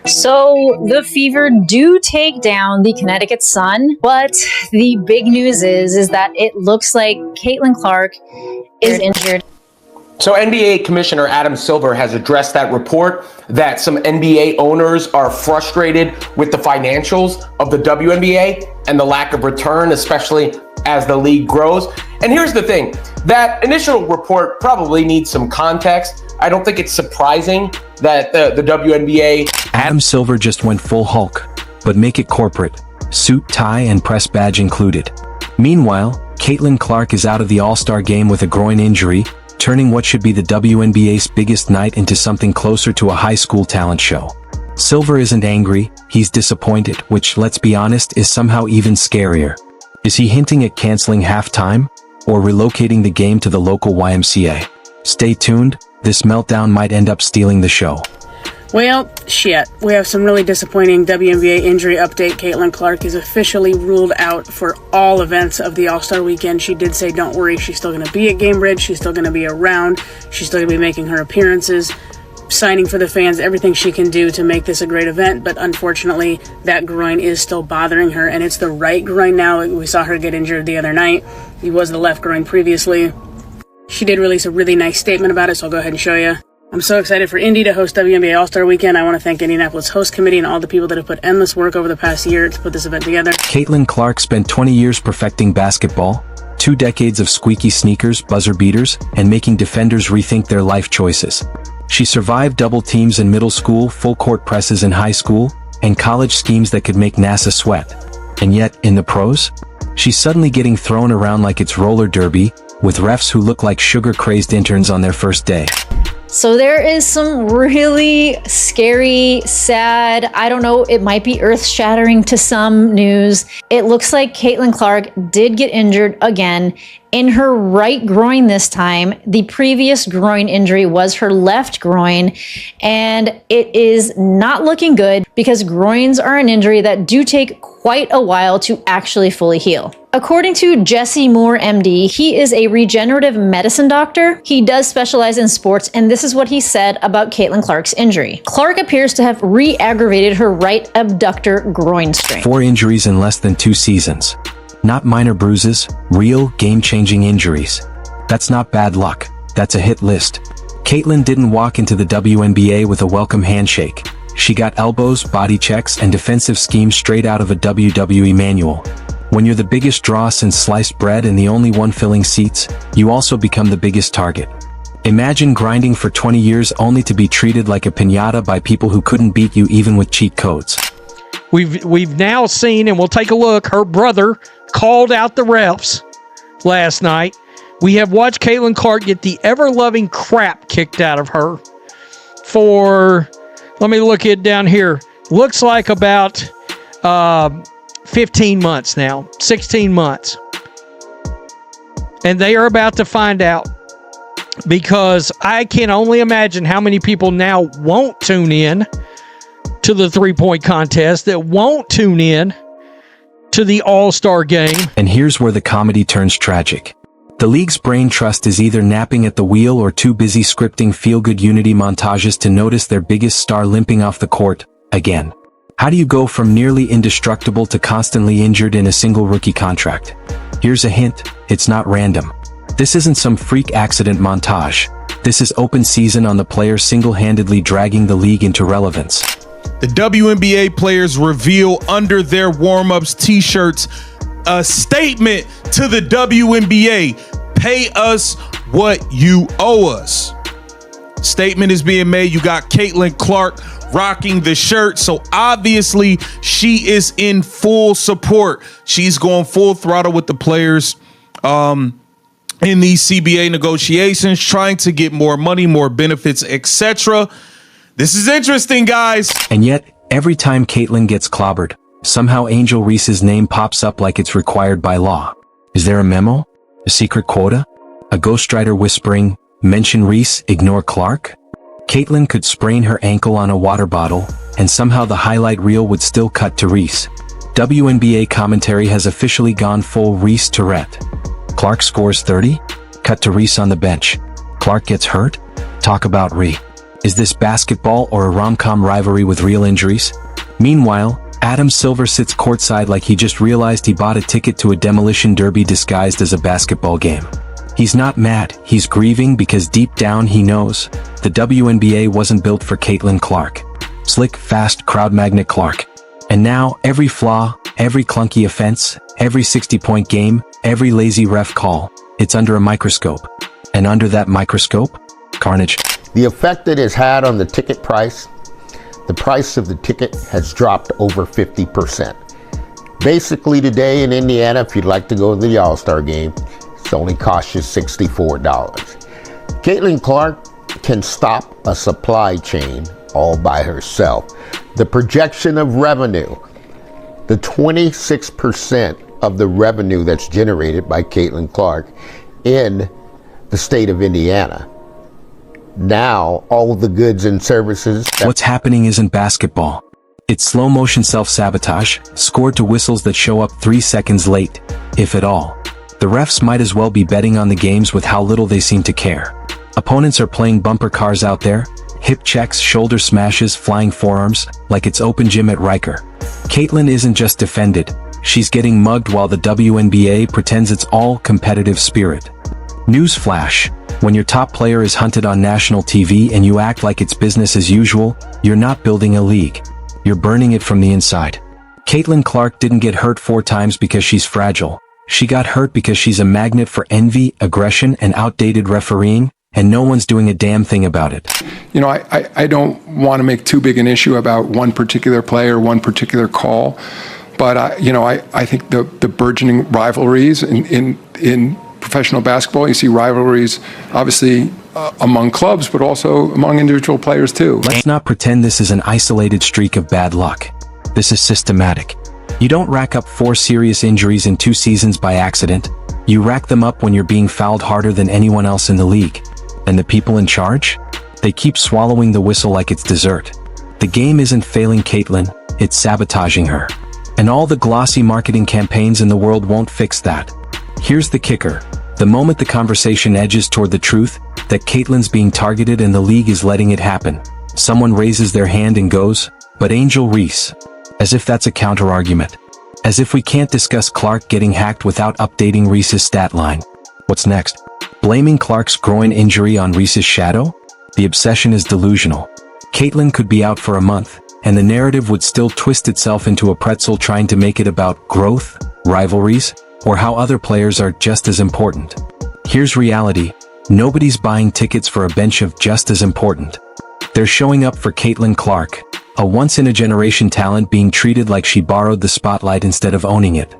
So the Fever do take down the Connecticut Sun, but the big news is that it looks like Caitlin Clark is injured. So NBA Commissioner Adam Silver has addressed that report that some NBA owners are frustrated with the financials of the WNBA and the lack of return, especially as the league grows. And here's the thing, that initial report probably needs some context. I don't think it's surprising that the WNBA... Adam Silver just went full Hulk, but make it corporate. Suit, tie, and press badge included. Meanwhile, Caitlin Clark is out of the All-Star game with a groin injury, turning what should be the WNBA's biggest night into something closer to a high school talent show. Silver isn't angry, he's disappointed, which, let's be honest, is somehow even scarier. Is he hinting at canceling halftime? Or relocating the game to the local YMCA? Stay tuned, this meltdown might end up stealing the show. Well, shit. We have some really disappointing WNBA injury update. Caitlin Clark is officially ruled out for all events of the All-Star Weekend. She did say, don't worry, she's still going to be at Gamebridge. She's still going to be around. She's still going to be making her appearances, signing for the fans, everything she can do to make this a great event. But unfortunately, that groin is still bothering her, and it's the right groin now. We saw her get injured the other night. It was the left groin previously. She did release a really nice statement about it, so I'll go ahead and show you. I'm so excited for Indy to host WNBA All-Star Weekend. I want to thank Indianapolis Host Committee and all the people that have put endless work over the past year to put this event together. Caitlin Clark spent 20 years perfecting basketball, 2 decades of squeaky sneakers, buzzer beaters, and making defenders rethink their life choices. She survived double teams in middle school, full court presses in high school, and college schemes that could make NASA sweat. And yet, in the pros, she's suddenly getting thrown around like it's roller derby, with refs who look like sugar-crazed interns on their first day. So there is some really scary, sad, I don't know, it might be earth-shattering to some news. It looks like Caitlin Clark did get injured again in her right groin this time. The previous groin injury was her left groin, and it is not looking good because groins are an injury that do take quite a while to actually fully heal. According to Jesse Moore, MD, he is a regenerative medicine doctor. He does specialize in sports, and this is what he said about Caitlin Clark's injury. Clark appears to have re-aggravated her right abductor groin strain. 4 injuries in less than 2 seasons. Not minor bruises, real game-changing injuries. That's not bad luck, that's a hit list. Caitlin didn't walk into the WNBA with a welcome handshake. She got elbows, body checks, and defensive schemes straight out of a WWE manual. When you're the biggest draw since sliced bread and the only one filling seats, you also become the biggest target. Imagine grinding for 20 years only to be treated like a piñata by people who couldn't beat you even with cheat codes. We've now seen, and we'll take a look, her brother called out the refs last night. We have watched Caitlin Clark get the ever-loving crap kicked out of her for, let me look it down here, looks like about 15 months now, 16 months. And they are about to find out, because I can only imagine how many people now won't tune in to the 3-point contest, that won't tune in to the All-Star game. And here's where the comedy turns tragic. The league's brain trust is either napping at the wheel or too busy scripting feel-good unity montages to notice their biggest star limping off the court again. How do you go from nearly indestructible to constantly injured in a single rookie contract? Here's a hint, it's not random. This isn't some freak accident montage. This is open season on the player single-handedly dragging the league into relevance. The WNBA players reveal under their warm-ups t-shirts a statement to the WNBA. Pay us what you owe us. Statement is being made. You got Caitlin Clark rocking the shirt, so obviously she is in full support. She's going full throttle with the players in these CBA negotiations, trying to get more money, more benefits, etc. This is interesting, guys. And yet, every time Caitlin gets clobbered, somehow Angel Reese's name pops up like it's required by law. Is there a memo? A secret quota? A ghostwriter whispering, mention Reese, ignore Clark? Caitlin could sprain her ankle on a water bottle, and somehow the highlight reel would still cut to Reese. WNBA commentary has officially gone full Reese Tourette. Clark scores 30? Cut to Reese on the bench. Clark gets hurt? Talk about Ree. Is this basketball or a rom-com rivalry with real injuries? Meanwhile, Adam Silver sits courtside like he just realized he bought a ticket to a demolition derby disguised as a basketball game. He's not mad, he's grieving because deep down he knows the WNBA wasn't built for Caitlin Clark. Slick, fast, crowd magnet Clark. And now, every flaw, every clunky offense, every 60-point game, every lazy ref call, it's under a microscope. And under that microscope, carnage. The effect it has had on the ticket price, the price of the ticket has dropped over 50%. Basically today in Indiana, if you'd like to go to the All-Star game, it's only cost you $64. Caitlin Clark can stop a supply chain all by herself. The projection of revenue, the 26% of the revenue that's generated by Caitlin Clark in the state of Indiana. Now, all of the goods and services... What's happening isn't basketball. It's slow-motion self-sabotage, scored to whistles that show up 3 seconds late, if at all. The refs might as well be betting on the games with how little they seem to care. Opponents are playing bumper cars out there, hip checks, shoulder smashes, flying forearms, like it's open gym at Riker. Caitlin isn't just defended, she's getting mugged while the WNBA pretends it's all competitive spirit. Newsflash, when your top player is hunted on national TV and you act like it's business as usual, you're not building a league. You're burning it from the inside. Caitlin Clark didn't get hurt 4 times because she's fragile. She got hurt because she's a magnet for envy, aggression, and outdated refereeing, and no one's doing a damn thing about it. You know, I don't want to make too big an issue about one particular player, one particular call, but I think the burgeoning rivalries in professional basketball, you see rivalries obviously among clubs, but also among individual players too. Let's not pretend this is an isolated streak of bad luck. This is systematic. You don't rack up 4 serious injuries in 2 seasons by accident. You rack them up when you're being fouled harder than anyone else in the league. And the people in charge? They keep swallowing the whistle like it's dessert. The game isn't failing Caitlin, it's sabotaging her. And all the glossy marketing campaigns in the world won't fix that. Here's the kicker. The moment the conversation edges toward the truth, that Caitlin's being targeted and the league is letting it happen, someone raises their hand and goes, "But Angel Reese." As if that's a counter-argument. As if we can't discuss Clark getting hacked without updating Reese's stat line. What's next? Blaming Clark's groin injury on Reese's shadow? The obsession is delusional. Caitlin could be out for a month, and the narrative would still twist itself into a pretzel trying to make it about growth, rivalries, or how other players are just as important. Here's reality. Nobody's buying tickets for a bench of just as important. They're showing up for Caitlin Clark, a once-in-a-generation talent being treated like she borrowed the spotlight instead of owning it.